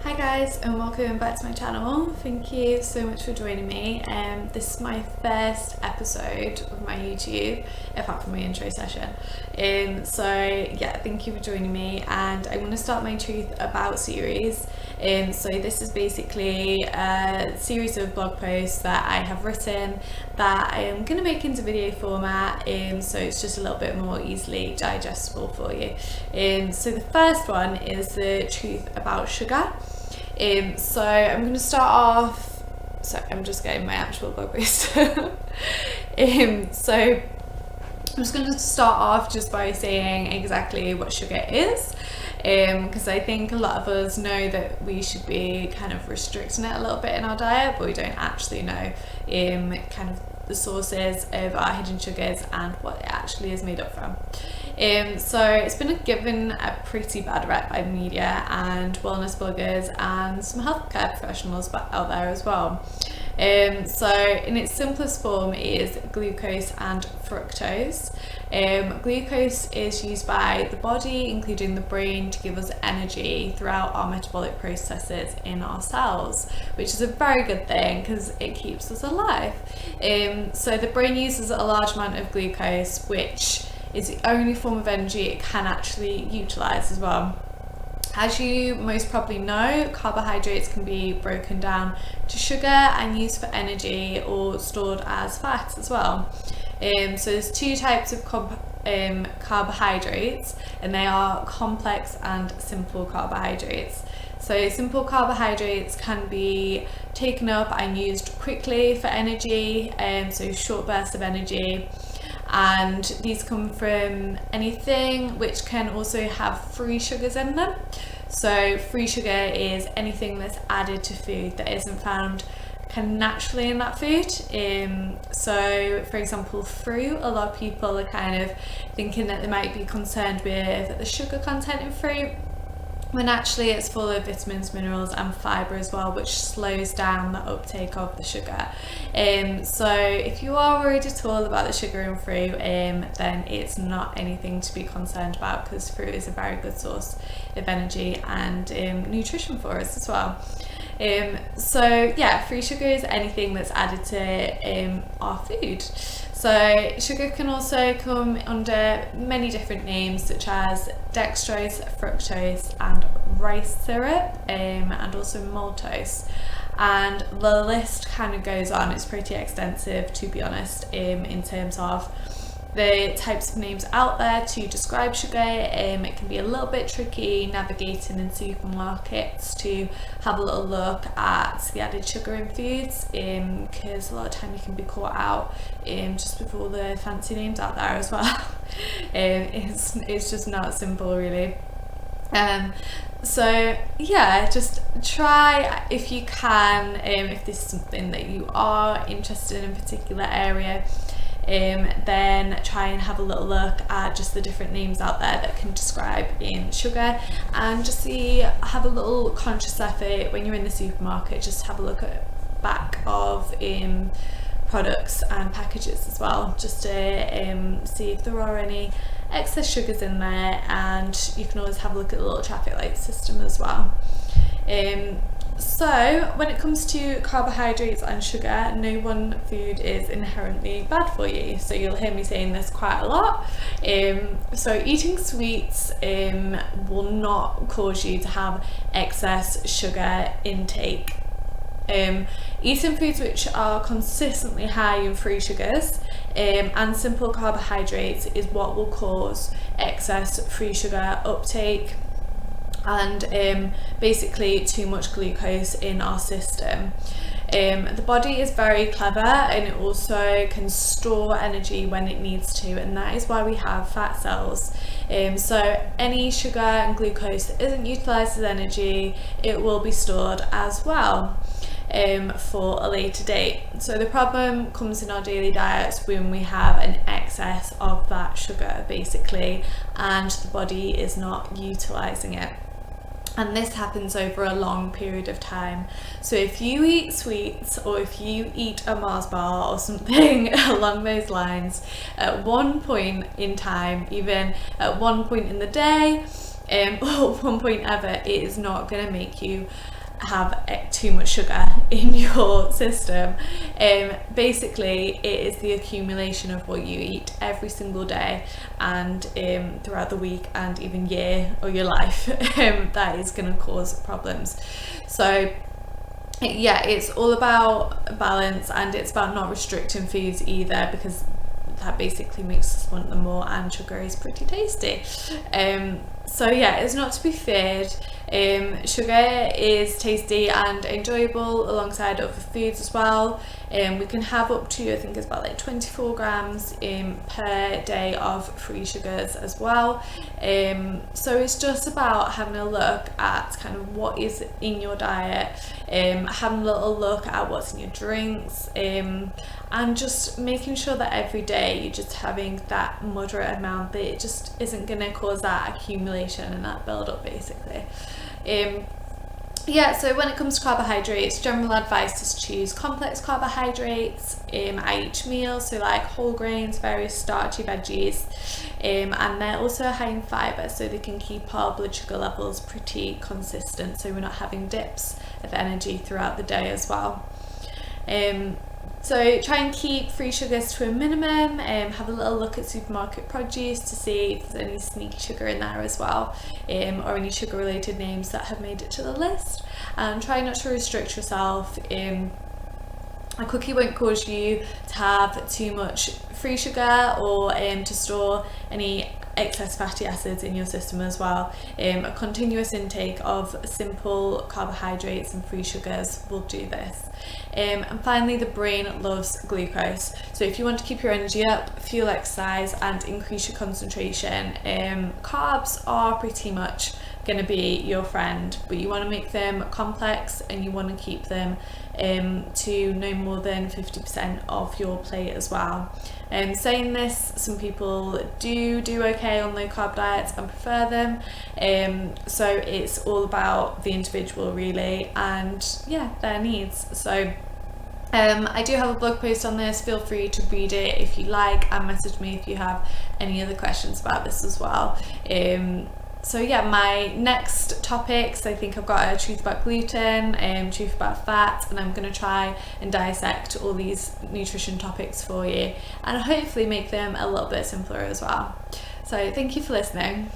Hi guys, and welcome back to my channel. Thank you so much for joining me. This is my first episode of my YouTube, apart from my intro session. So yeah, thank you for joining me, and I want to start my Truth About series. So this is basically a series of blog posts that I have written that I am going to make into video format, so it's just a little bit more easily digestible for you. So the first one is the truth about sugar. So I'm going to start off, I'm just getting my actual blog post. So I'm just going to start off just by saying exactly what sugar is, because I think a lot of us know that we should be kind of restricting it a little bit in our diet, but we don't actually know kind of the sources of our hidden sugars and what it actually is made up from. So it's been given a pretty bad rep by media and wellness bloggers and some healthcare professionals out there as well. So in its simplest form is glucose and fructose. Glucose is used by the body, including the brain, to give us energy throughout our metabolic processes in our cells, which is a very good thing because it keeps us alive. So the brain uses a large amount of glucose, which is the only form of energy it can actually utilize as well. As you most probably know, carbohydrates can be broken down to sugar and used for energy or stored as fat as well. So there's two types of carbohydrates, and they are complex and simple carbohydrates. So simple carbohydrates can be taken up and used quickly for energy, so short bursts of energy. And these come from anything which can also have free sugars in them. So free sugar is anything that's added to food that isn't found kind of naturally in that food. So for example, fruit, a lot of people are kind of thinking that they might be concerned with the sugar content in fruit, when actually it's full of vitamins, minerals and fibre as well, which slows down the uptake of the sugar. So if you are worried at all about the sugar in fruit, then it's not anything to be concerned about, because fruit is a very good source of energy and nutrition for us as well. So yeah, free sugar is anything that's added to our food. So sugar can also come under many different names, such as dextrose, fructose and rice syrup, and also maltose. And the list kind of goes on. It's pretty extensive, to be honest, in terms of the types of names out there to describe sugar. It can be a little bit tricky navigating in supermarkets to have a little look at the added sugar in foods, because a lot of time you can be caught out just with all the fancy names out there as well. It's just not simple, really. So yeah, just try if you can, if this is something that you are interested in a particular area, then try and have a little look at just the different names out there that can describe sugar, and just have a little conscious effort when you're in the supermarket, just have a look at back of products and packages as well, just to see if there are any excess sugars in there, and you can always have a look at the little traffic light system as well. So when it comes to carbohydrates and sugar, no one food is inherently bad for you. So you'll hear me saying this quite a lot. So eating sweets will not cause you to have excess sugar intake. Eating foods which are consistently high in free sugars and simple carbohydrates is what will cause excess free sugar uptake and basically too much glucose in our system. The body is very clever, and it also can store energy when it needs to, and that is why we have fat cells. So any sugar and glucose that isn't utilised as energy, it will be stored as well for a later date. So the problem comes in our daily diets when we have an excess of that sugar, basically, and the body is not utilising it. And this happens over a long period of time. So if you eat sweets, or if you eat a Mars bar or something along those lines, at one point in time, even at one point in the day, or one point ever, it is not going to make you have too much sugar in your system. Basically it is the accumulation of what you eat every single day and throughout the week and even year or your life that is going to cause problems. So yeah, it's all about balance, and it's about not restricting foods either, because that basically makes us want them more, and sugar is pretty tasty. So yeah, it's not to be feared. Sugar is tasty and enjoyable alongside other foods as well. We can have up to, I think it's about like 24 grams per day of free sugars as well. So it's just about having a look at kind of what is in your diet, having a little look at what's in your drinks, and just making sure that every day you're just having that moderate amount, that it just isn't going to cause that accumulation and that build up basically. Yeah, so when it comes to carbohydrates, general advice is to choose complex carbohydrates at each meal, so like whole grains, various starchy veggies, and they're also high in fibre, so they can keep our blood sugar levels pretty consistent, so we're not having dips of energy throughout the day as well. So try and keep free sugars to a minimum, have a little look at supermarket produce to see if there's any sneaky sugar in there as well, or any sugar related names that have made it to the list. And try not to restrict yourself. A cookie won't cause you to have too much free sugar or to store any excess fatty acids in your system as well. A continuous intake of simple carbohydrates and free sugars will do this. And finally, the brain loves glucose, so if you want to keep your energy up, fuel exercise and increase your concentration, carbs are pretty much going to be your friend, but you want to make them complex and you want to keep them to no more than 50% of your plate as well. Saying this, some people do okay on low carb diets and prefer them, so it's all about the individual really, and yeah, their needs. So I do have a blog post on this, feel free to read it if you like, and message me if you have any other questions about this as well. So yeah, my next topics, I think I've got a truth about gluten, truth about fat, and I'm going to try and dissect all these nutrition topics for you and hopefully make them a little bit simpler as well. So thank you for listening.